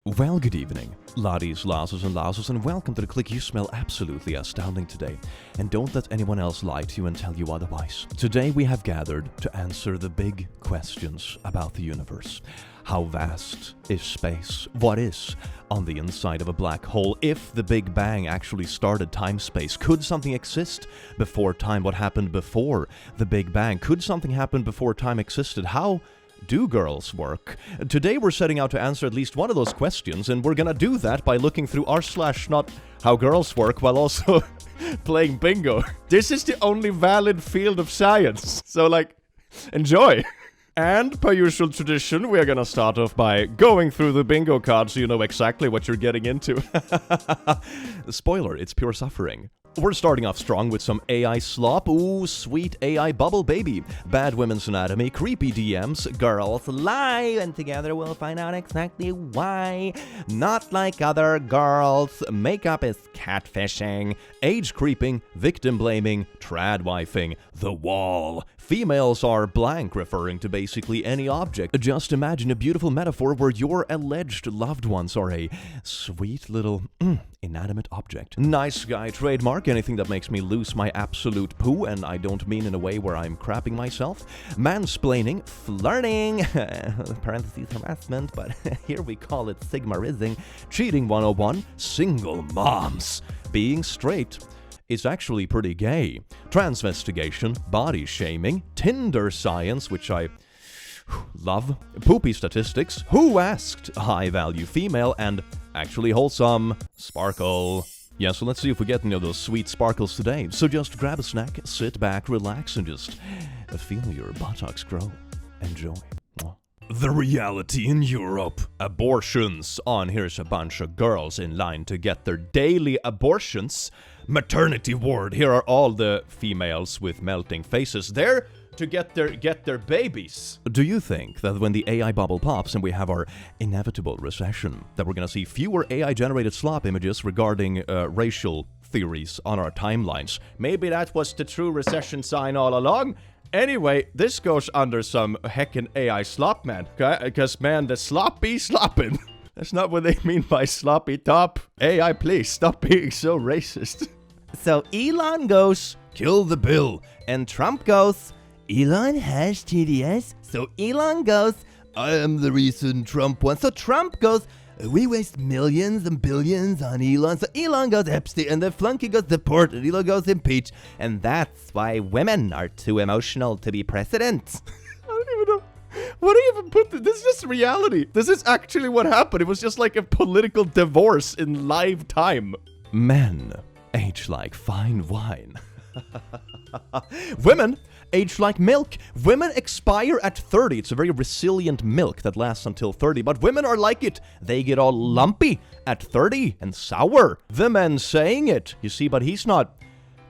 Well, good evening, laddies, lasses, and lasses, and welcome to the click. You smell absolutely astounding today, and don't let anyone else lie to you and tell you otherwise. Today we have gathered to answer the big questions about the universe. How vast is space? What is on the inside of a black hole? If the Big Bang actually started time-space, could something exist before time? What happened before the Big Bang? Could something happen before time existed? How do girls work? Today we're setting out to answer at least one of those questions, and we're gonna do that by looking through r/NotHowGirlsWork while also playing bingo. This is the only valid field of science, so enjoy! And per usual tradition, we're gonna start off by going through the bingo card so you know exactly what you're getting into. Spoiler, it's pure suffering. We're starting off strong with some AI slop. Ooh, sweet AI bubble baby. Bad women's anatomy, creepy DMs, girls lie, and together we'll find out exactly why. Not like other girls. Makeup is catfishing. Age creeping, victim blaming, trad wifing. The wall. Females are blank, referring to basically any object. Just imagine a beautiful metaphor where your alleged loved ones are a sweet little inanimate object. Nice guy trademark, anything that makes me lose my absolute poo, and I don't mean in a way where I'm crapping myself. Mansplaining, flirting, parentheses harassment, but here we call it sigmarizing. Cheating 101, single moms. Being straight is actually pretty gay. Transvestigation, body shaming, Tinder science, which I love, poopy statistics, who asked, high value female, and actually wholesome, sparkle. Yeah, so let's see if we get any of those sweet sparkles today. So just grab a snack, sit back, relax, and just feel your buttocks grow. Enjoy. The reality in Europe. Abortions. On here's a bunch of girls in line to get their daily abortions. Maternity ward. Here are all the females with melting faces there to get their babies. Do you think that when the AI bubble pops and we have our inevitable recession, that we're gonna see fewer AI-generated slop images regarding racial theories on our timelines? Maybe that was the true recession sign all along? Anyway, this goes under some heckin' AI slop, man. Because, man, the slop be sloppin'. That's not what they mean by sloppy top. AI, please, stop being so racist. So Elon goes, kill the bill. And Trump goes, Elon has TDS. So Elon goes, I am the reason Trump won. So Trump goes, we waste millions and billions on Elon. So Elon goes Epstein, and the flunky goes deported. Elon goes impeached. And that's why women are too emotional to be president. I don't even know. What do you even put this? This is just reality. This is actually what happened. It was just like a political divorce in live time. Men age like fine wine. Women age like milk. Women expire at 30. It's a very resilient milk that lasts until 30. But women are like it. They get all lumpy at 30 and sour. The men saying it. You see, but he's not.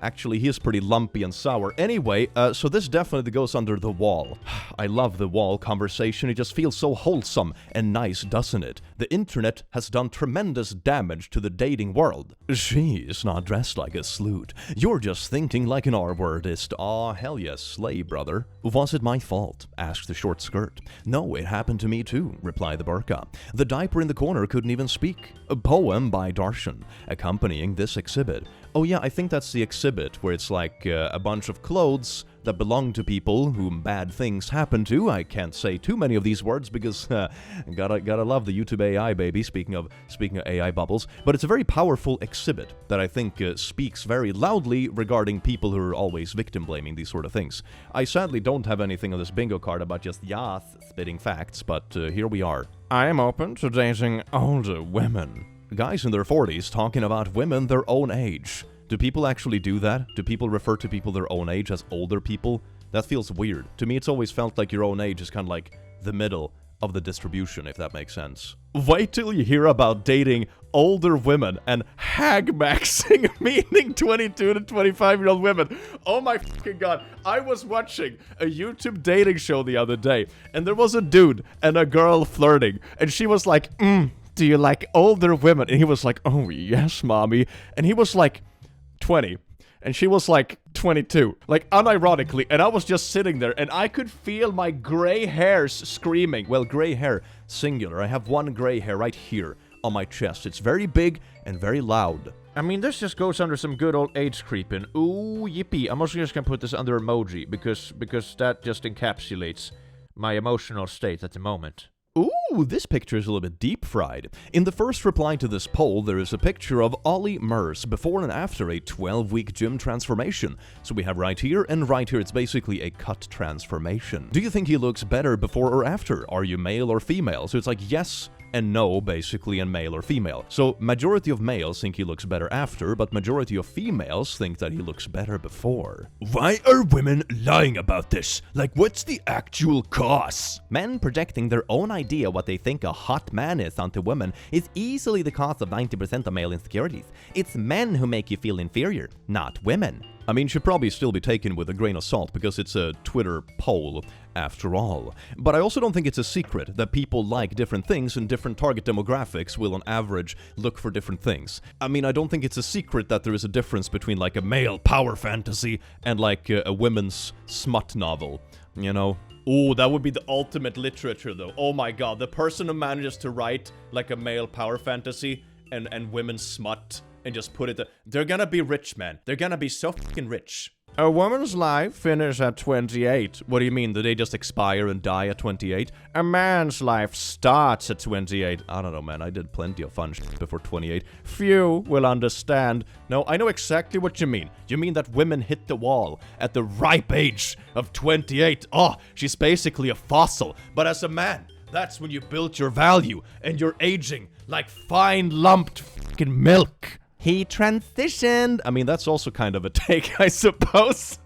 Actually, he is pretty lumpy and sour. Anyway, so this definitely goes under the wall. I love the wall conversation. It just feels so wholesome and nice, doesn't it? The internet has done tremendous damage to the dating world. She is not dressed like a sloot. You're just thinking like an R-wordist. Aw, hell yes, slay, brother. Was it my fault? Asked the short skirt. No, it happened to me too, replied the burqa. The diaper in the corner couldn't even speak. A poem by Darshan, accompanying this exhibit. Oh yeah, I think that's the exhibit, where it's like a bunch of clothes that belong to people whom bad things happen to. I can't say too many of these words because gotta love the YouTube AI, baby, speaking of AI bubbles. But it's a very powerful exhibit that I think speaks very loudly regarding people who are always victim-blaming these sort of things. I sadly don't have anything on this bingo card about just yas spitting facts, but here we are. I am open to dating older women. Guys in their 40s talking about women their own age. Do people actually do that? Do people refer to people their own age as older people? That feels weird. To me, it's always felt like your own age is kind of like the middle of the distribution, if that makes sense. Wait till you hear about dating older women and hag-maxing, meaning 22 to 25-year-old women. Oh my fucking god. I was watching a YouTube dating show the other day, and there was a dude and a girl flirting, and she was like, do you like older women? And he was like, oh yes, mommy. And he was like 20. and she was like 22. Like, unironically, and I was just sitting there, and I could feel my gray hairs screaming. Well, gray hair, singular. I have one gray hair right here on my chest. It's very big and very loud. I mean, this just goes under some good old age creeping. Ooh, yippee. I'm also just gonna put this under emoji, because that just encapsulates my emotional state at the moment. Ooh, this picture is a little bit deep-fried. In the first reply to this poll, there is a picture of Ollie Murs before and after a 12-week gym transformation. So we have right here and right here, it's basically a cut transformation. Do you think he looks better before or after? Are you male or female? So it's like yes and no, basically, and male or female. So majority of males think he looks better after, but majority of females think that he looks better before. Why are women lying about this? Like, what's the actual cause? Men projecting their own idea what they think a hot man is onto women is easily the cause of 90% of male insecurities. It's men who make you feel inferior, not women. I mean, should probably still be taken with a grain of salt because it's a Twitter poll after all. But I also don't think it's a secret that people like different things and different target demographics will on average look for different things. I mean, I don't think it's a secret that there is a difference between like a male power fantasy and like a women's smut novel, you know? Oh, that would be the ultimate literature though. Oh my god, the person who manages to write like a male power fantasy and women's smut and just put it there. They're gonna be rich, man. They're gonna be so fucking rich. A woman's life finishes at 28. What do you mean? Do they just expire and die at 28? A man's life starts at 28. I don't know, man. I did plenty of fun shit before 28. Few will understand. No, I know exactly what you mean. You mean that women hit the wall at the ripe age of 28. Oh, she's basically a fossil. But as a man, that's when you built your value and you're aging like fine lumped fucking milk. He transitioned. I mean, that's also kind of a take, I suppose.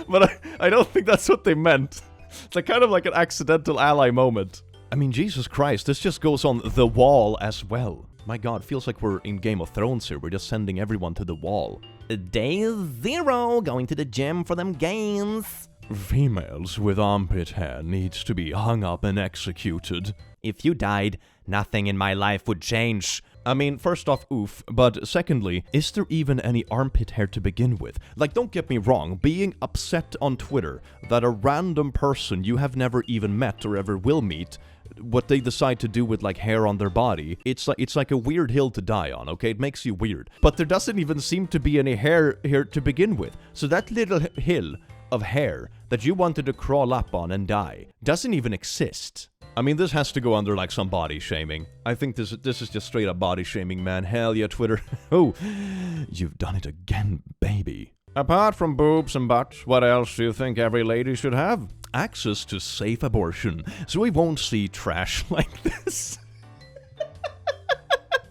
But I don't think that's what they meant. It's like kind of like an accidental ally moment. I mean, Jesus Christ, this just goes on the wall as well. My god, feels like we're in Game of Thrones here. We're just sending everyone to the wall. Day 0, going to the gym for them gains. Females with armpit hair needs to be hung up and executed. If you died, nothing in my life would change. I mean, first off, oof, but secondly, is there even any armpit hair to begin with? Like, don't get me wrong, being upset on Twitter that a random person you have never even met or ever will meet, what they decide to do with like hair on their body, it's like a weird hill to die on, okay? It makes you weird. But there doesn't even seem to be any hair here to begin with. So that little hill of hair that you wanted to crawl up on and die doesn't even exist. I mean, this has to go under like some body shaming. I think this is just straight up body shaming, man. Hell yeah, Twitter. Oh, you've done it again, baby. Apart from boobs and butts, what else do you think every lady should have? Access to safe abortion, so we won't see trash like this.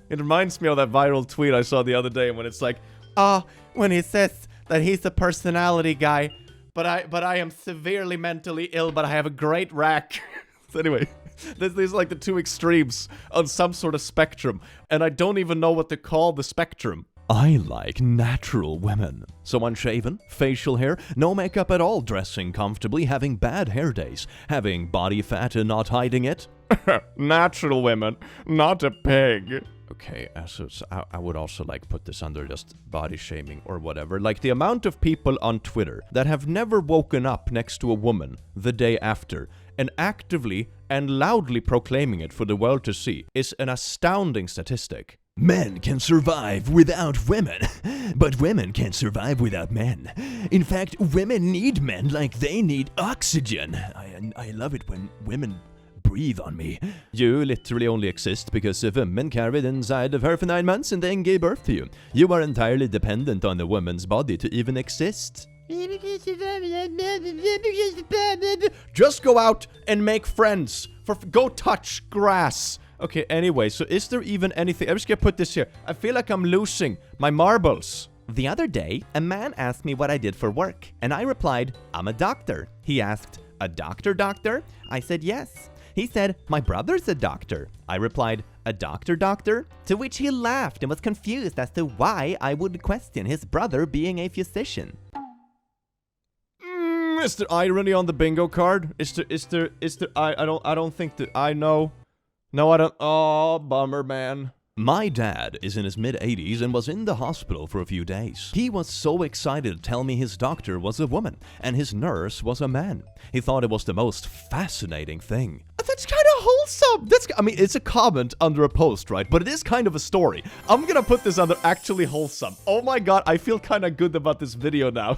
It reminds me of that viral tweet I saw the other day when it's like, when he says that he's a personality guy, but I am severely mentally ill, but I have a great rack. So anyway, these are like the two extremes on some sort of spectrum, and I don't even know what to call the spectrum. I like natural women. So unshaven, facial hair, no makeup at all, dressing comfortably, having bad hair days, having body fat and not hiding it. Natural women, not a pig. Okay, so I would also like put this under just body shaming or whatever. Like the amount of people on Twitter that have never woken up next to a woman the day after and actively and loudly proclaiming it for the world to see is an astounding statistic. Men can survive without women, but women can't survive without men. In fact, women need men like they need oxygen. I love it when women breathe on me. You literally only exist because a woman carried inside of her for 9 months and then gave birth to you. You are entirely dependent on a woman's body to even exist. Just go out and make friends. Go touch grass. Okay, anyway, so is there even anything? I'm just gonna put this here. I feel like I'm losing my marbles. The other day, a man asked me what I did for work, and I replied, I'm a doctor. He asked, a doctor? I said yes. He said, my brother's a doctor. I replied, a doctor? To which he laughed and was confused as to why I would question his brother being a physician. Is there irony on the bingo card? I don't think that I know. No, I don't. Oh, bummer, man. My dad is in his mid-80s and was in the hospital for a few days. He was so excited to tell me his doctor was a woman and his nurse was a man. He thought it was the most fascinating thing. That's kind of wholesome. I mean, it's a comment under a post, right? But it is kind of a story. I'm gonna put this under actually wholesome. Oh my god, I feel kind of good about this video now.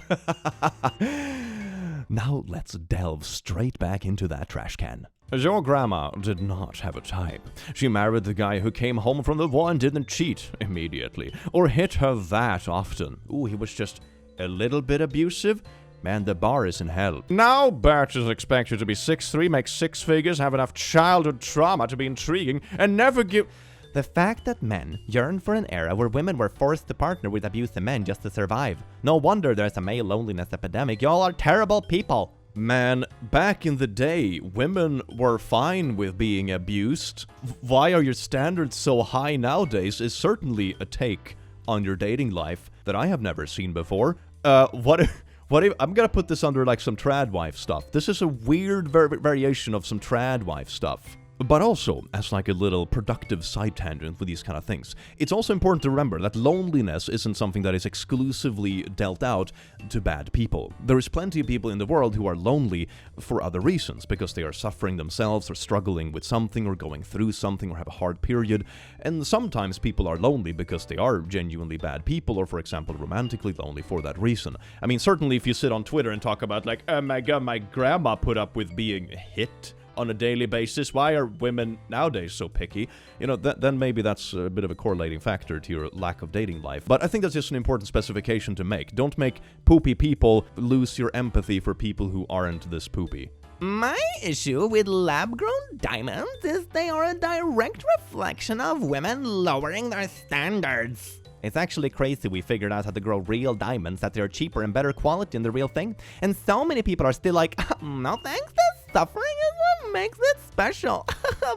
Now let's delve straight back into that trash can. Your grandma did not have a type. She married the guy who came home from the war and didn't cheat immediately, or hit her that often. Ooh, he was just a little bit abusive. Man, the bar is in hell. Now Bert is expected to be 6'3", make 6 figures, have enough childhood trauma to be intriguing, and never give... The fact that men yearn for an era where women were forced to partner with abusive men just to survive. No wonder there's a male loneliness epidemic. Y'all are terrible people. Man, back in the day, women were fine with being abused. Why are your standards so high nowadays is certainly a take on your dating life that I have never seen before. What if I'm gonna put this under like some trad wife stuff. This is a weird variation of some trad wife stuff. But also, as like a little productive side tangent with these kind of things, it's also important to remember that loneliness isn't something that is exclusively dealt out to bad people. There is plenty of people in the world who are lonely for other reasons, because they are suffering themselves or struggling with something or going through something or have a hard period. And sometimes people are lonely because they are genuinely bad people or, for example, romantically lonely for that reason. I mean, certainly if you sit on Twitter and talk about like, oh my god, my grandma put up with being hit on a daily basis, why are women nowadays so picky? You know, then maybe that's a bit of a correlating factor to your lack of dating life. But I think that's just an important specification to make. Don't make poopy people lose your empathy for people who aren't this poopy. My issue with lab-grown diamonds is they are a direct reflection of women lowering their standards. It's actually crazy we figured out how to grow real diamonds, that they're cheaper and better quality than the real thing. And so many people are still like, no thanks, the suffering is what makes it special.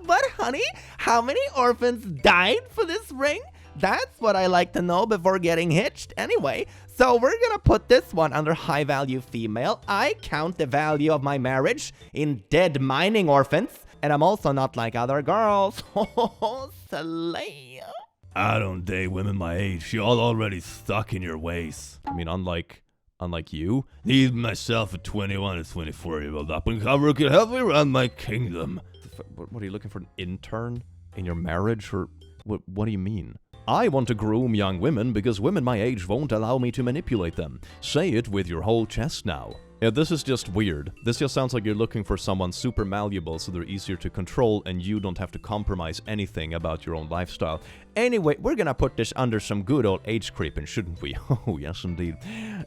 But honey, how many orphans died for this ring? That's what I like to know before getting hitched anyway. So we're gonna put this one under high value female. I count the value of my marriage in dead mining orphans. And I'm also not like other girls. Oh, slay. I don't date women my age. Y'all already stuck in your ways. I mean, unlike you. Need myself a 21 or 24-year-old up-and-comer who can help me run my kingdom. What are you looking for, an intern in your marriage? Or what do you mean? I want to groom young women because women my age won't allow me to manipulate them. Say it with your whole chest now. Yeah, this is just weird. This just sounds like you're looking for someone super malleable so they're easier to control and you don't have to compromise anything about your own lifestyle. Anyway, we're gonna put this under some good old age creeping, shouldn't we? Oh, yes indeed.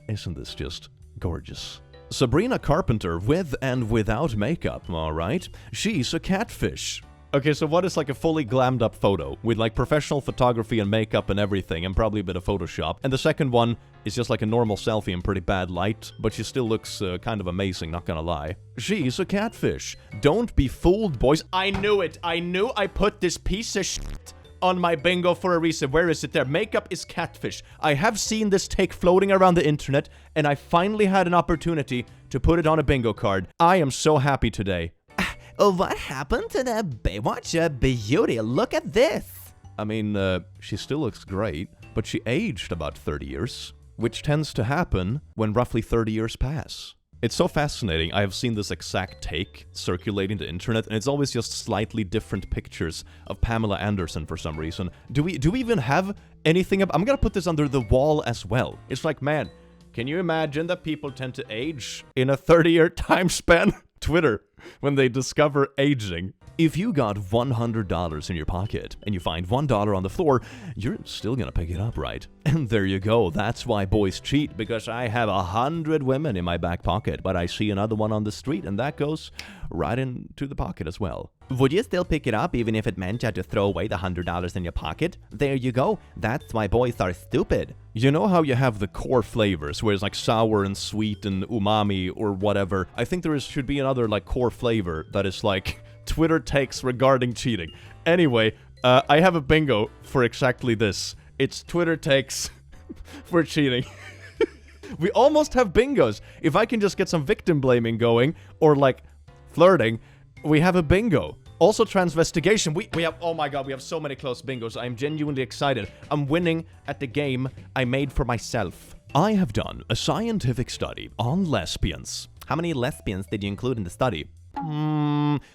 Isn't this just gorgeous? Sabrina Carpenter with and without makeup, alright? She's a catfish. Okay, so what is like a fully glammed up photo with like professional photography and makeup and everything and probably a bit of Photoshop? And the second one is just like a normal selfie in pretty bad light, but she still looks kind of amazing, not gonna lie. She's a catfish. Don't be fooled, boys. I knew it. I knew I put this piece of shit on my bingo for a reason. Where is it there? Makeup is catfish. I have seen this take floating around the internet, and I finally had an opportunity to put it on a bingo card. I am so happy today. What happened to the Baywatch beauty? Look at this. I mean, she still looks great, but she aged about 30 years, which tends to happen when roughly 30 years pass. It's so fascinating. I have seen this exact take circulating the internet, and it's always just slightly different pictures of Pamela Anderson for some reason. Do we even have anything I'm gonna put this under the wall as well. It's like, man, can you imagine that people tend to age in a 30-year time span? Twitter, when they discover aging. If you got $100 in your pocket and you find $1 on the floor, you're still gonna pick it up, right? And there you go. That's why boys cheat, because I have 100 women in my back pocket, but I see another one on the street and that goes right into the pocket as well. Would you still pick it up even if it meant you had to throw away the $100 in your pocket? There you go. That's why boys are stupid. You know how you have the core flavors, where it's like sour and sweet and umami or whatever? I think there should be another like core flavor that is like Twitter takes regarding cheating. Anyway, I have a bingo for exactly this. It's Twitter takes for cheating. We almost have bingos. If I can just get some victim blaming going, or like flirting, we have a bingo. Also, Transvestigation. We have, oh my god, we have so many close bingos. I'm genuinely excited. I'm winning at the game I made for myself. I have done a scientific study on lesbians. How many lesbians did you include in the study?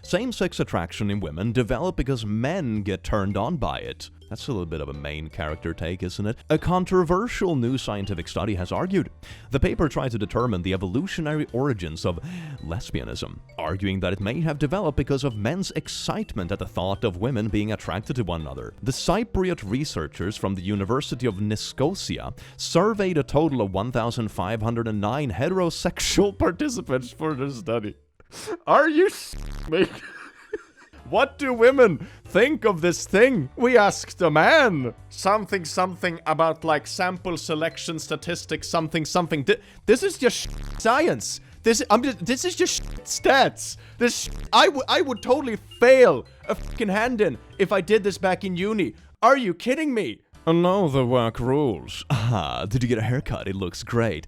Same-sex attraction in women develop because men get turned on by it. That's a little bit of a main character take, isn't it? A controversial new scientific study has argued. The paper tried to determine the evolutionary origins of lesbianism, arguing that it may have developed because of men's excitement at the thought of women being attracted to one another. The Cypriot researchers from the University of Nicosia surveyed a total of 1,509 heterosexual participants for the study. Are you me? What do women think of this thing? We asked a man. Something about like sample selection statistics, something. This is just science. This is just stats. I would totally fail a fucking hand in if I did this back in uni. Are you kidding me? Oh no, the work rules. Ah, did you get a haircut? It looks great.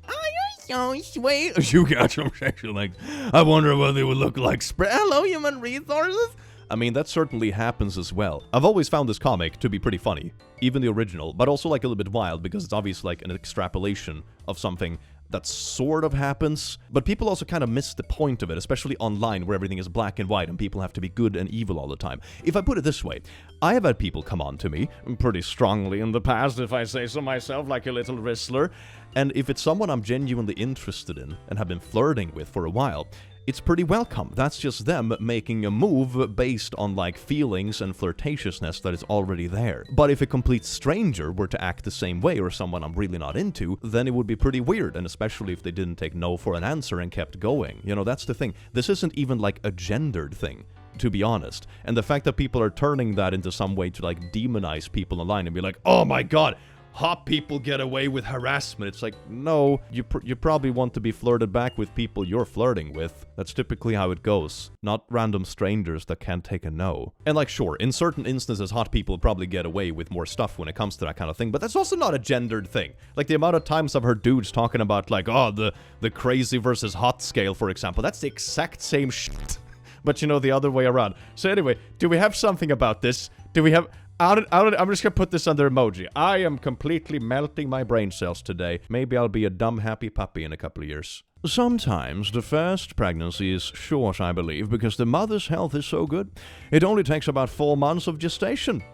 So sweet. You got some sexual legs. I wonder what they would look like. Hello, human resources. I mean, that certainly happens as well. I've always found this comic to be pretty funny, even the original, but also like a little bit wild because it's obviously like an extrapolation of something that sort of happens, but people also kind of miss the point of it, especially online where everything is black and white and people have to be good and evil all the time. If I put it this way, I have had people come on to me pretty strongly in the past, if I say so myself, like a little wrestler, and if it's someone I'm genuinely interested in and have been flirting with for a while, it's pretty welcome. That's just them making a move based on like feelings and flirtatiousness that is already there. But if a complete stranger were to act the same way or someone I'm really not into, then it would be pretty weird, and especially if they didn't take no for an answer and kept going. You know, that's the thing. This isn't even like a gendered thing, to be honest. And the fact that people are turning that into some way to like demonize people online and be like, oh my god, hot people get away with harassment. It's like, no, you probably want to be flirted back with people you're flirting with. That's typically how it goes. Not random strangers that can't take a no. And like, sure, in certain instances, hot people probably get away with more stuff when it comes to that kind of thing, but that's also not a gendered thing. Like the amount of times I've heard dudes talking about like, oh, the crazy versus hot scale, for example. That's the exact same shit. But you know, the other way around. So anyway, do we have something about this? Do we have... I'm just gonna put this under emoji. I am completely melting my brain cells today. Maybe I'll be a dumb happy puppy in a couple of years. Sometimes the first pregnancy is short, I believe, because the mother's health is so good. It only takes about 4 months of gestation.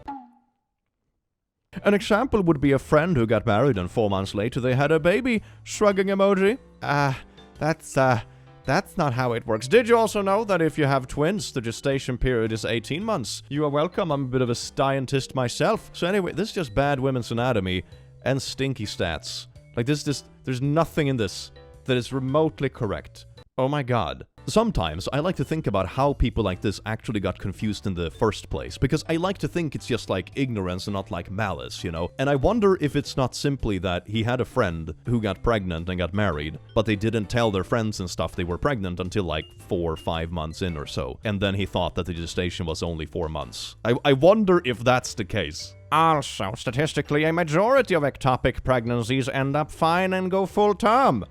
An example would be a friend who got married and 4 months later they had a baby. Shrugging emoji. That's not how it works. Did you also know that if you have twins, the gestation period is 18 months? You are welcome. I'm a bit of a scientist myself. So anyway, this is just bad women's anatomy and stinky stats. Like there's nothing in this that is remotely correct. Oh my god. Sometimes I like to think about how people like this actually got confused in the first place, because I like to think it's just like ignorance and not like malice, you know? And I wonder if it's not simply that he had a friend who got pregnant and got married, but they didn't tell their friends and stuff they were pregnant until like 4 or 5 months in or so, and then he thought that the gestation was only 4 months. I wonder if that's the case. Also, statistically, a majority of ectopic pregnancies end up fine and go full term.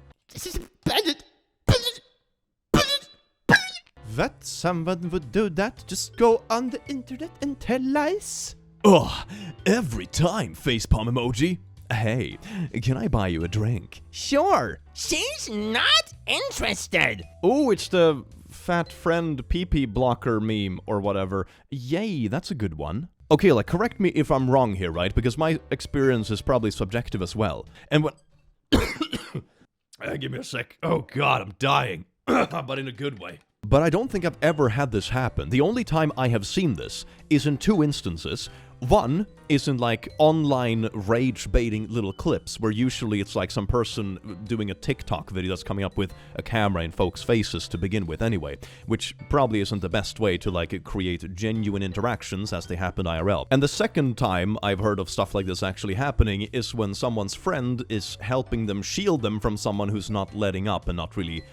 That someone would do that? Just go on the internet and tell lies? Ugh, every time, facepalm emoji. Hey, can I buy you a drink? Sure. She's not interested. Oh, it's the fat friend pee-pee blocker meme or whatever. Yay, that's a good one. Okay, like, correct me if I'm wrong here, right? Because my experience is probably subjective as well. And when... give me a sec. Oh god, I'm dying. But in a good way. But I don't think I've ever had this happen. The only time I have seen this is in 2 instances. One is in like online rage-baiting little clips where usually it's like some person doing a TikTok video that's coming up with a camera in folks' faces to begin with anyway, which probably isn't the best way to like create genuine interactions as they happen IRL. And the second time I've heard of stuff like this actually happening is when someone's friend is helping them shield them from someone who's not letting up and not really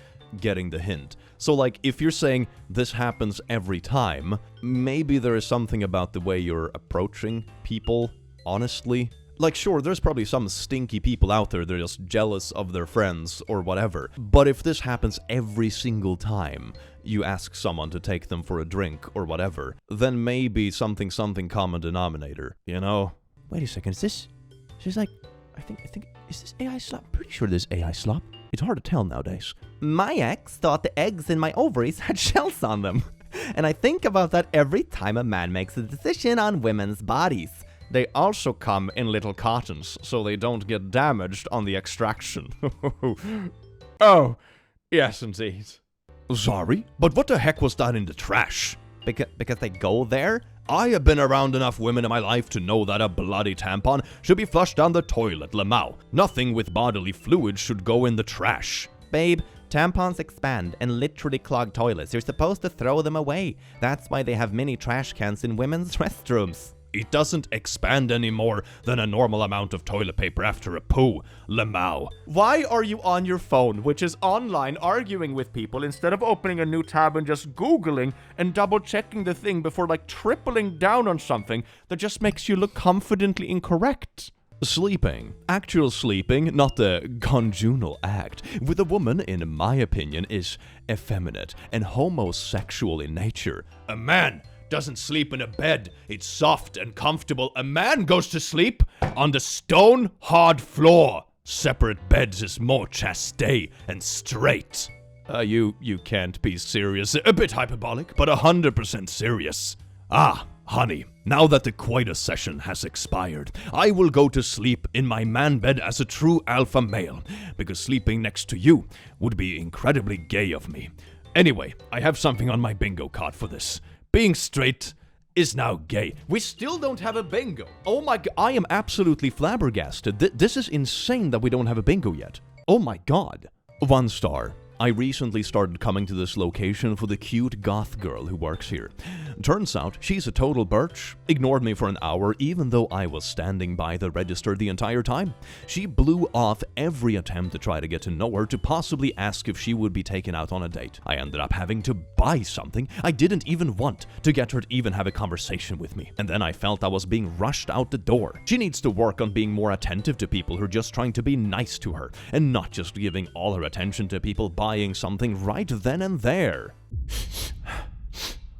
getting the hint. So like, if you're saying this happens every time, maybe there is something about the way you're approaching people, honestly. Like, sure, there's probably some stinky people out there that are just jealous of their friends or whatever. But if this happens every single time you ask someone to take them for a drink or whatever, then maybe something common denominator, you know? Wait a second, is this... She's like... I think... Is this AI slop? I'm pretty sure this is AI slop. It's hard to tell nowadays. My ex thought the eggs in my ovaries had shells on them. And I think about that every time a man makes a decision on women's bodies. They also come in little cartons, so they don't get damaged on the extraction. Oh, yes indeed. Sorry, but what the heck was that in the trash? Because they go there? I have been around enough women in my life to know that a bloody tampon should be flushed down the toilet, Lamau. Nothing with bodily fluid should go in the trash. Babe, tampons expand and literally clog toilets. You're supposed to throw them away. That's why they have mini trash cans in women's restrooms. It doesn't expand any more than a normal amount of toilet paper after a poo, Lamau. Why are you on your phone, which is online, arguing with people instead of opening a new tab and just Googling and double-checking the thing before, like, tripling down on something that just makes you look confidently incorrect? Sleeping. Actual sleeping, not the conjugal act, with a woman, in my opinion, is effeminate and homosexual in nature. A man doesn't sleep in a bed. It's soft and comfortable. A man goes to sleep on the stone hard floor. Separate beds is more chaste and straight. You can't be serious. A bit hyperbolic, but 100% serious. Ah, honey, now that the coitus session has expired, I will go to sleep in my man bed as a true alpha male, because sleeping next to you would be incredibly gay of me. Anyway, I have something on my bingo card for this. Being straight is now gay. We still don't have a bingo. Oh my god, I am absolutely flabbergasted. This is insane that we don't have a bingo yet. Oh my god. 1 star. I recently started coming to this location for the cute goth girl who works here. Turns out she's a total birch. Ignored me for an hour even though I was standing by the register the entire time. She blew off every attempt to try to get to know her to possibly ask if she would be taken out on a date. I ended up having to buy something I didn't even want to get her to even have a conversation with me. And then I felt I was being rushed out the door. She needs to work on being more attentive to people who are just trying to be nice to her and not just giving all her attention to people buying something right then and there.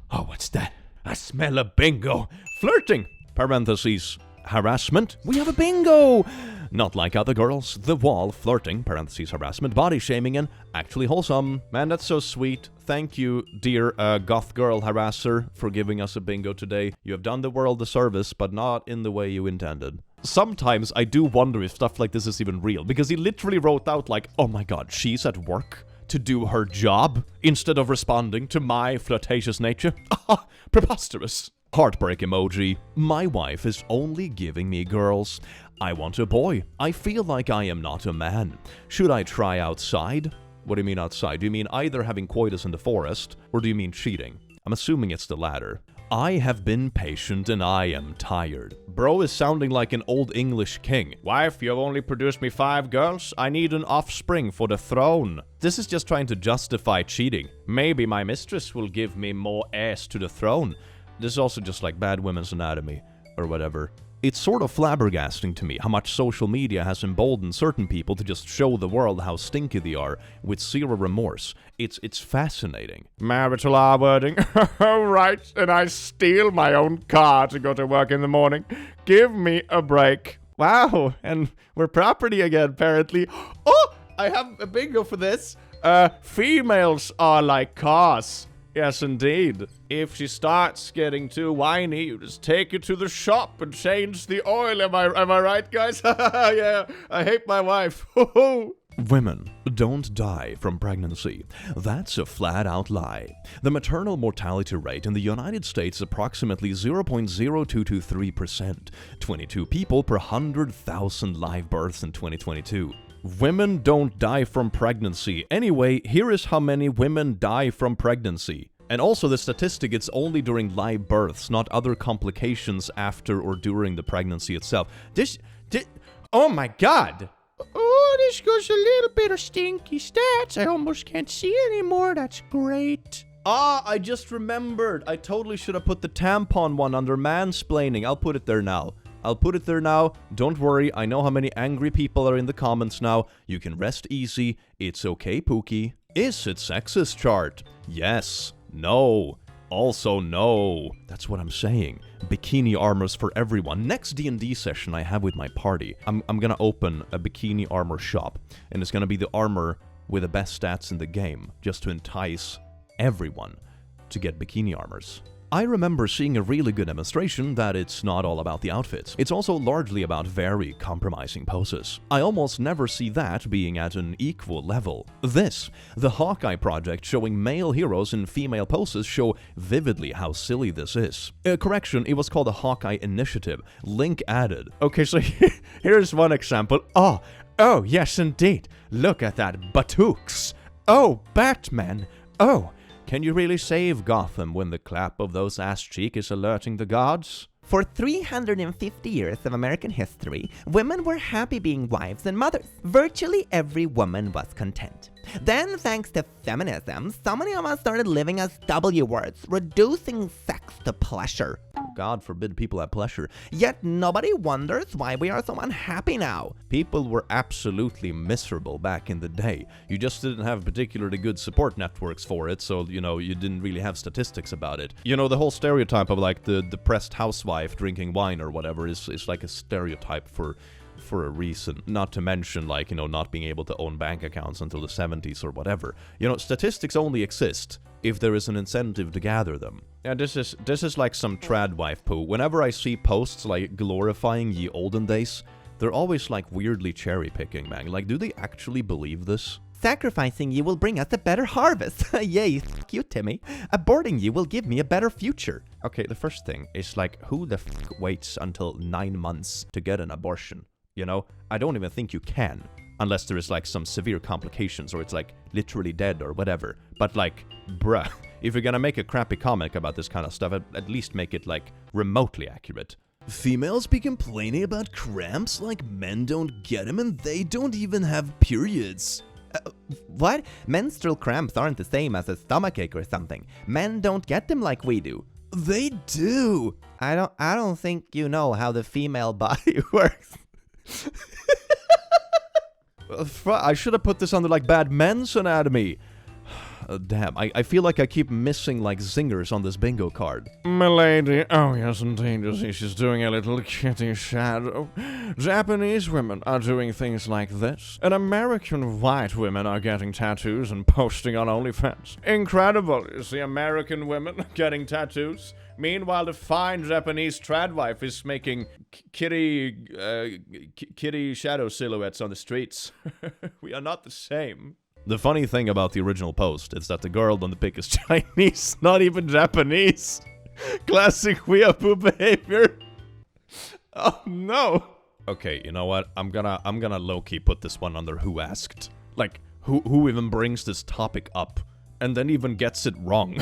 Oh, what's that? I smell a bingo. Flirting. Parentheses. Harassment. We have a bingo. Not like other girls. The wall. Flirting. Parentheses. Harassment. Body shaming. And actually wholesome. Man, that's so sweet. Thank you, dear goth girl harasser, for giving us a bingo today. You have done the world a service, but not in the way you intended. Sometimes I do wonder if stuff like this is even real, because he literally wrote out like, oh my god, she's at work to do her job instead of responding to my flirtatious nature. Preposterous. Heartbreak emoji. My wife is only giving me girls. I want a boy. I feel like I am not a man. Should I try outside? What do you mean outside? Do you mean either having coitus in the forest, or do you mean cheating? I'm assuming it's the latter. I have been patient and I am tired. Bro is sounding like an old English king. Wife, you've only produced me 5 girls. I need an offspring for the throne. This is just trying to justify cheating. Maybe my mistress will give me more heirs to the throne. This is also just like Bad Women's Anatomy, or whatever. It's sort of flabbergasting to me how much social media has emboldened certain people to just show the world how stinky they are with zero remorse. It's fascinating. Marital R-wording. Right, and I steal my own car to go to work in the morning. Give me a break. Wow, and we're property again, apparently. Oh, I have a bingo for this. Females are like cars. Yes, indeed. If she starts getting too whiny, you just take her to the shop and change the oil. Am I right, guys? Yeah, I hate my wife. Women don't die from pregnancy. That's a flat-out lie. The maternal mortality rate in the United States is approximately 0.0223%, 22 people per 100,000 live births in 2022. Women don't die from pregnancy. Anyway, here is how many women die from pregnancy. And also the statistic, it's only during live births, not other complications after or during the pregnancy itself. Oh my god! Oh, this goes a little bit of stinky stats. I almost can't see anymore. That's great. Ah, I just remembered. I totally should have put the tampon one under mansplaining. I'll put it there now. I'll put it there now. Don't worry, I know how many angry people are in the comments now. You can rest easy. It's okay, Pookie. Is it sexist chart? Yes. No. Also no. That's what I'm saying. Bikini armors for everyone. Next D&D session I have with my party, I'm gonna open a bikini armor shop. And it's gonna be the armor with the best stats in the game, just to entice everyone to get bikini armors. I remember seeing a really good demonstration that it's not all about the outfits. It's also largely about very compromising poses. I almost never see that being at an equal level. This, the Hawkeye project showing male heroes in female poses, show vividly how silly this is. Correction, it was called the Hawkeye Initiative. Link added. Okay, so here's one example. Oh, yes indeed. Look at that buttocks. Oh, Batman. Oh, can you really save Gotham when the clap of those ass cheek is alerting the gods? For 350 years of American history, women were happy being wives and mothers. Virtually every woman was content. Then, thanks to feminism, so many of us started living as W words, reducing sex to pleasure. God forbid people have pleasure. Yet nobody wonders why we are so unhappy now. People were absolutely miserable back in the day. You just didn't have particularly good support networks for it, so, you didn't really have statistics about it. The whole stereotype of, like, the depressed housewife drinking wine or whatever is like a stereotype for a reason. Not to mention, like, not being able to own bank accounts until the 70s or whatever. Statistics only exist if there is an incentive to gather them. Yeah, this is like some trad wife poo. Whenever I see posts like glorifying ye olden days, they're always like weirdly cherry picking, man. Like, do they actually believe this? Sacrificing you will bring us a better harvest. Yay, f*** you, Timmy. Aborting you will give me a better future. Okay, the first thing is, like, who the f*** waits until 9 months to get an abortion? I don't even think you can, unless there is, like, some severe complications or it's, like, literally dead or whatever. But, like, bruh, if you're gonna make a crappy comic about this kind of stuff, at least make it, like, remotely accurate. Females be complaining about cramps like men don't get them and they don't even have periods. What? Menstrual cramps aren't the same as a stomachache or something. Men don't get them like we do. They do. I don't think you know how the female body works. I should have put this under, like, bad men's anatomy. Damn, I feel like I keep missing, like, zingers on this bingo card. Milady, oh yes indeed, you see she's doing a little kitty shadow. Japanese women are doing things like this, and American white women are getting tattoos and posting on OnlyFans. Incredible, you see American women getting tattoos. Meanwhile, the fine Japanese trad wife is making kitty shadow silhouettes on the streets. We are not the same. The funny thing about the original post is that the girl on the pic is Chinese, not even Japanese. Classic weeaboo behavior. Oh no. Okay, you know what? I'm gonna low-key put this one under who asked. Like, who even brings this topic up and then even gets it wrong?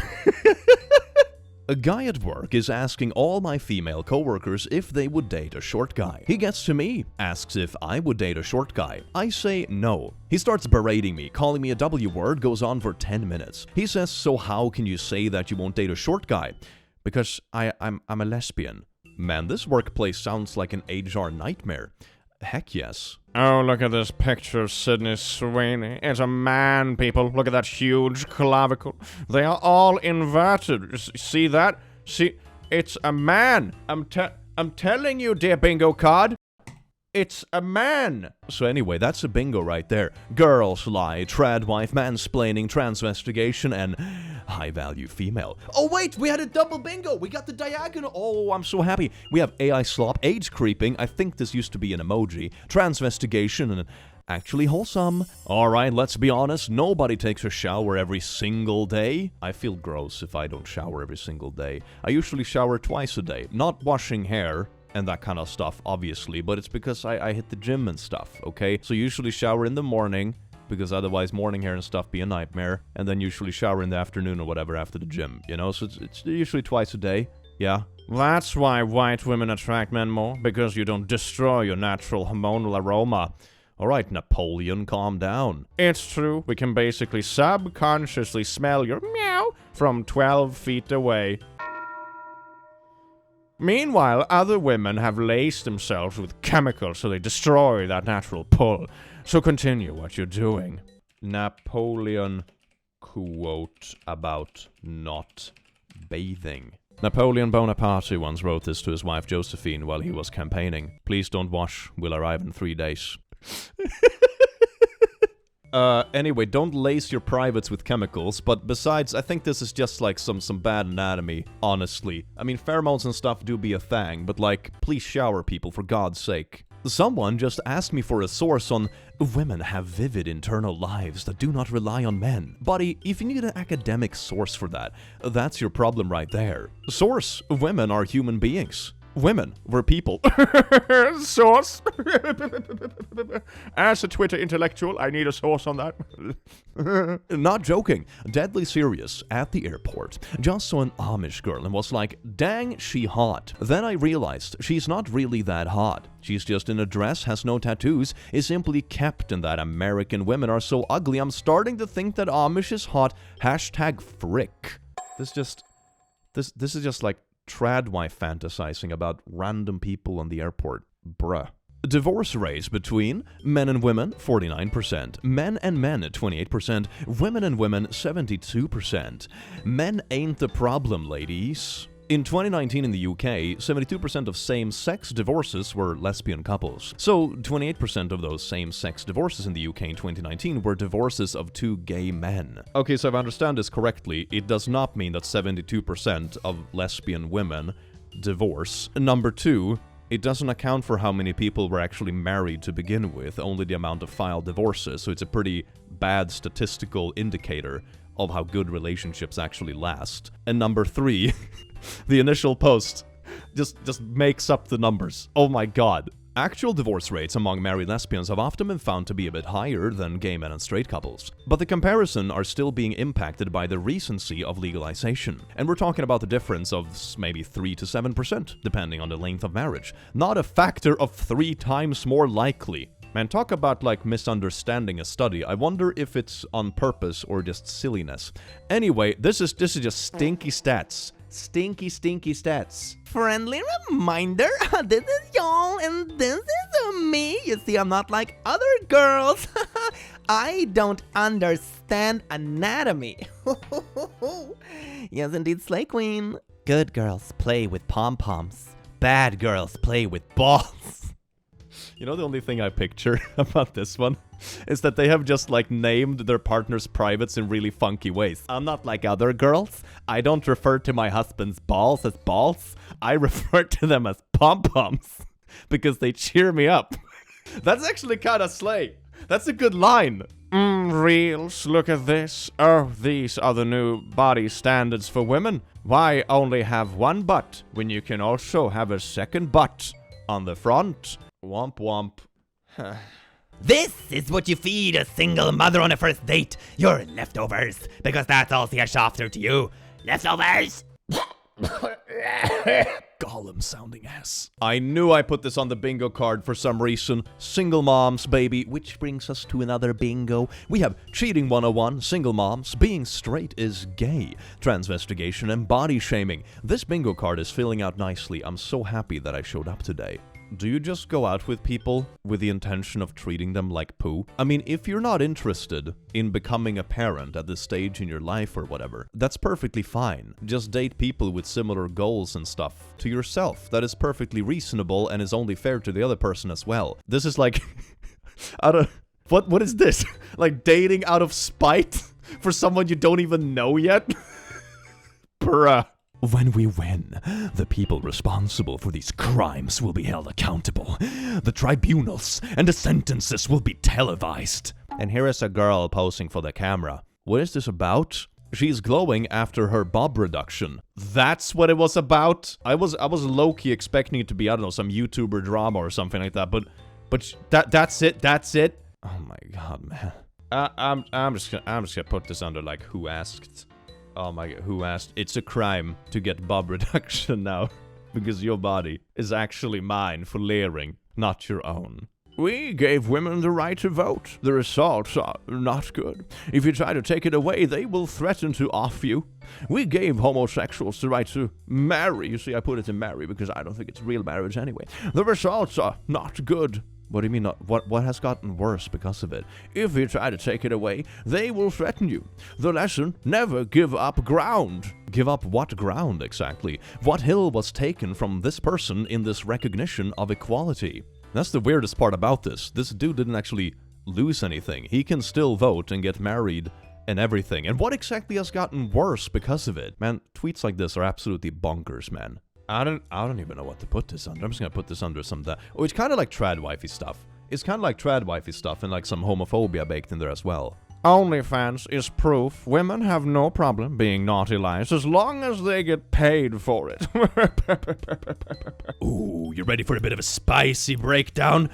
A guy at work is asking all my female coworkers if they would date a short guy. He gets to me, asks if I would date a short guy. I say no. He starts berating me, calling me a W word, goes on for 10 minutes. He says, so how can you say that you won't date a short guy? Because I'm a lesbian. Man, this workplace sounds like an HR nightmare. Heck yes. Oh, look at this picture of Sydney Sweeney. It's a man, people. Look at that huge clavicle. They are all inverted. See that? See, it's a man. I'm telling you, dear bingo card. It's a man. So anyway, that's a bingo right there. Girls lie, trad wife, mansplaining, transvestigation, and high-value female. Oh wait, we had a double bingo. We got the diagonal. Oh, I'm so happy. We have AI slop, age creeping. I think this used to be an emoji. Transvestigation, and actually wholesome. Alright, let's be honest. Nobody takes a shower every single day. I feel gross if I don't shower every single day. I usually shower twice a day. Not washing hair and that kind of stuff, obviously, but it's because I hit the gym and stuff, okay? So usually shower in the morning, because otherwise morning hair and stuff be a nightmare, and then usually shower in the afternoon or whatever after the gym, So it's usually twice a day, yeah? That's why white women attract men more, because you don't destroy your natural hormonal aroma. Alright, Napoleon, calm down. It's true, we can basically subconsciously smell your meow from 12 feet away. Meanwhile, other women have laced themselves with chemicals so they destroy that natural pull. So continue what you're doing. Napoleon quote about not bathing. Napoleon Bonaparte once wrote this to his wife Josephine while he was campaigning. Please don't wash, will arrive in 3 days. Anyway, don't lace your privates with chemicals, but besides, I think this is just like some bad anatomy, honestly. I mean, pheromones and stuff do be a thing, but like, please shower people, for God's sake. Someone just asked me for a source on women have vivid internal lives that do not rely on men. Buddy, if you need an academic source for that, that's your problem right there. Source, women are human beings. Women were people. Source. As a Twitter intellectual, I need a source on that. Not joking. Deadly serious. At the airport, just saw an Amish girl and was like, dang, she hot. Then I realized she's not really that hot. She's just in a dress, has no tattoos, is simply kept in that American women are so ugly. I'm starting to think that Amish is hot. Hashtag frick. This is just like trad wife fantasizing about random people on the airport. Bruh. Divorce rates between men and women, 49%. Men and men, 28%. Women and women, 72%. Men ain't the problem, ladies. In 2019 in the UK, 72% of same-sex divorces were lesbian couples. So, 28% of those same-sex divorces in the UK in 2019 were divorces of 2 gay men. Okay, so if I understand this correctly, it does not mean that 72% of lesbian women divorce. Number 2, it doesn't account for how many people were actually married to begin with, only the amount of filed divorces, so it's a pretty bad statistical indicator of how good relationships actually last. And number 3, the initial post just makes up the numbers. Oh my god. Actual divorce rates among married lesbians have often been found to be a bit higher than gay men and straight couples. But the comparison are still being impacted by the recency of legalization. And we're talking about the difference of maybe 3 to 7%, depending on the length of marriage. Not a factor of 3 times more likely. Man, talk about like misunderstanding a study. I wonder if it's on purpose or just silliness. Anyway, this is just stinky stats. Stinky stats. Friendly reminder, this is y'all and this is me. You see, I'm not like other girls. I don't understand anatomy. Yes, indeed, Slay Queen. Good girls play with pom-poms. Bad girls play with balls. You know, the only thing I picture about this one is that they have just like named their partner's privates in really funky ways. I'm not like other girls. I don't refer to my husband's balls as balls. I refer to them as pom-poms because they cheer me up. That's actually kind of slay. That's a good line. Reels, look at this. Oh, these are the new body standards for women. Why only have one butt when you can also have a second butt on the front? Womp womp. This is what you feed a single mother on a first date. Your leftovers, because that's all she has after to you. Leftovers! Gollum sounding ass. I knew I put this on the bingo card for some reason. Single moms, baby. Which brings us to another bingo. We have cheating 101, single moms, being straight is gay, transvestigation, and body shaming. This bingo card is filling out nicely. I'm so happy that I showed up today. Do you just go out with people with the intention of treating them like poo? I mean, if you're not interested in becoming a parent at this stage in your life or whatever, that's perfectly fine. Just date people with similar goals and stuff to yourself. That is perfectly reasonable and is only fair to the other person as well. This is like what is this? Like dating out of spite for someone you don't even know yet? Bruh. When we win, the people responsible for these crimes will be held accountable. The tribunals and the sentences will be televised. And here is a girl posing for the camera. What is this about? She's glowing after her bob reduction. That's what it was about? I was low-key expecting it to be, I don't know, some YouTuber drama or something like that, but that's it. Oh my god, man. I'm just gonna put this under like who asked. Oh my god, who asked? It's a crime to get bob reduction now because your body is actually mine for layering, not your own. We gave women the right to vote. The results are not good. If you try to take it away, they will threaten to off you. We gave homosexuals the right to marry. You see, I put it in marry because I don't think it's real marriage anyway. The results are not good. What do you mean not? What has gotten worse because of it? If you try to take it away, they will threaten you. The lesson, never give up ground. Give up what ground exactly? What hill was taken from this person in this recognition of equality? That's the weirdest part about this. This dude didn't actually lose anything. He can still vote and get married and everything. And what exactly has gotten worse because of it? Man, tweets like this are absolutely bonkers, man. I don't even know what to put this under. I'm just gonna put this under some that. Oh, it's kind of like trad wifey stuff. It's kind of like trad wifey stuff and like some homophobia baked in there as well. OnlyFans is proof women have no problem being naughtylized as long as they get paid for it. Ooh, you ready for a bit of a spicy breakdown?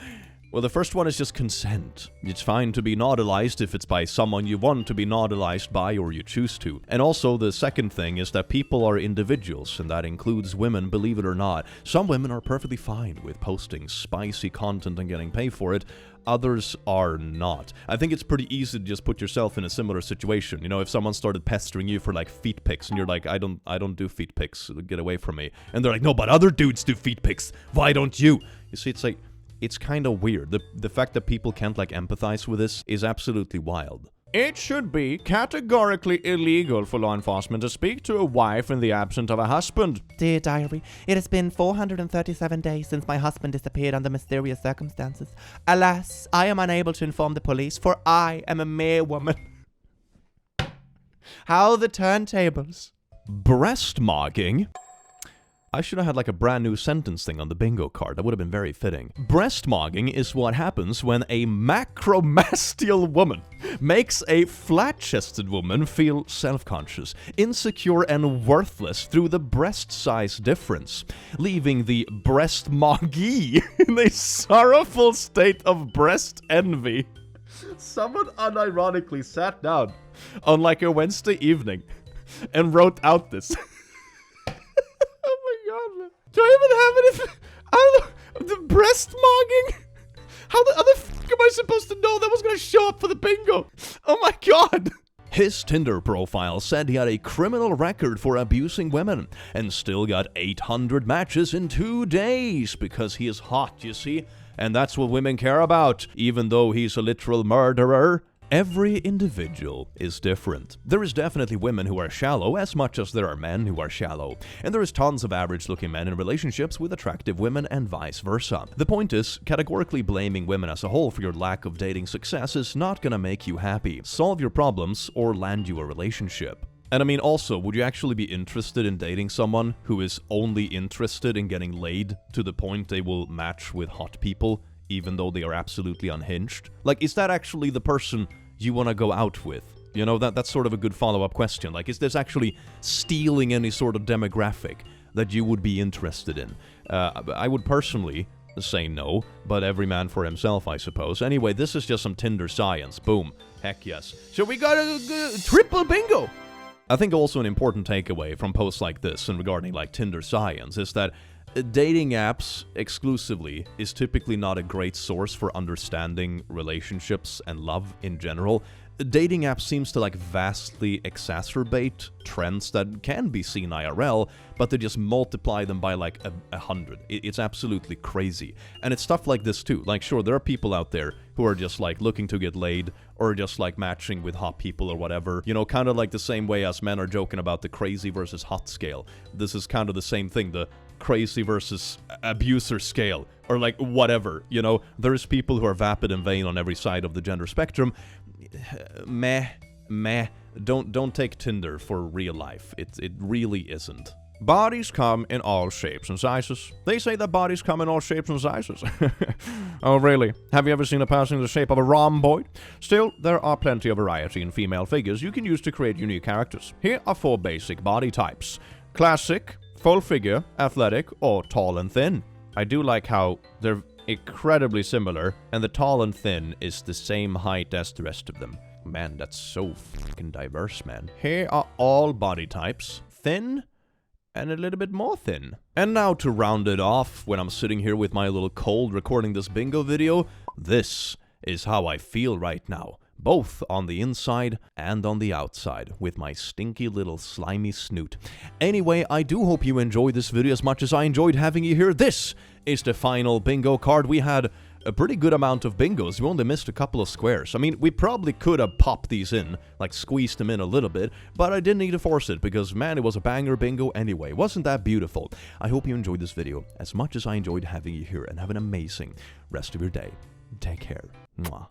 Well, the first one is just consent. It's fine to be naughtylized if it's by someone you want to be naughtylized by or you choose to. And also, the second thing is that people are individuals, and that includes women, believe it or not. Some women are perfectly fine with posting spicy content and getting paid for it. Others are not. I think it's pretty easy to just put yourself in a similar situation. You know, if someone started pestering you for like feet pics and you're like, I don't do feet pics, get away from me. And they're like, no, but other dudes do feet pics. Why don't you? You see, it's like, it's kind of weird. The fact that people can't like empathize with this is absolutely wild. It should be categorically illegal for law enforcement to speak to a wife in the absence of a husband. Dear diary, it has been 437 days since my husband disappeared under mysterious circumstances. Alas, I am unable to inform the police, for I am a mere woman. How the turntables. Breast marking? I should have had like a brand new sentence thing on the bingo card. That would have been very fitting. Breast mogging is what happens when a macromastial woman makes a flat-chested woman feel self-conscious, insecure, and worthless through the breast size difference, leaving the breast moggee in a sorrowful state of breast envy. Someone unironically sat down on like a Wednesday evening and wrote out this. Do I even have anything? I don't know. The breast mogging? How the other f*** am I supposed to know that was going to show up for the bingo? Oh my god. His Tinder profile said he had a criminal record for abusing women and still got 800 matches in 2 days because he is hot, you see? And that's what women care about, even though he's a literal murderer. Every individual is different. There is definitely women who are shallow as much as there are men who are shallow. And there is tons of average-looking men in relationships with attractive women and vice versa. The point is, categorically blaming women as a whole for your lack of dating success is not gonna make you happy, solve your problems, or land you a relationship. And I mean also, would you actually be interested in dating someone who is only interested in getting laid to the point they will match with hot people, even though they are absolutely unhinged? Like, is that actually the person you want to go out with? You know, that's sort of a good follow-up question. Like, is this actually stealing any sort of demographic that you would be interested in? I would personally say no, but every man for himself, I suppose. Anyway, this is just some Tinder science. Boom. Heck yes. So we got a triple bingo! I think also an important takeaway from posts like this and regarding like Tinder science is that dating apps exclusively is typically not a great source for understanding relationships and love in general. Dating apps seems to like vastly exacerbate trends that can be seen IRL, but they just multiply them by like 100. It's absolutely crazy. And it's stuff like this too. Like, sure, there are people out there who are just like looking to get laid or just like matching with hot people or whatever. You know, kind of like the same way as men are joking about the crazy versus hot scale. This is kind of the same thing, the crazy versus abuser scale, or like whatever, you know. There's people who are vapid and vain on every side of the gender spectrum. Meh. Don't take Tinder for real life. It really isn't. Bodies come in all shapes and sizes. They say that bodies come in all shapes and sizes. Oh, really? Have you ever seen a person in the shape of a rhomboid? Still, there are plenty of variety in female figures you can use to create unique characters. Here are 4 basic body types. Classic, full figure, athletic, or tall and thin. I do like how they're incredibly similar, and the tall and thin is the same height as the rest of them. Man, that's so fucking diverse, man. Here are all body types. Thin, and a little bit more thin. And now to round it off, when I'm sitting here with my little cold recording this bingo video, This is how I feel right now, both on the inside and on the outside, with my stinky little slimy snoot. Anyway, I do hope you enjoyed this video as much as I enjoyed having you here. This is the final bingo card. We had a pretty good amount of bingos. We only missed a couple of squares. I mean, we probably could have popped these in, like squeezed them in a little bit, but I didn't need to force it because, man, it was a banger bingo anyway. Wasn't that beautiful? I hope you enjoyed this video as much as I enjoyed having you here, and have an amazing rest of your day. Take care. Mwah.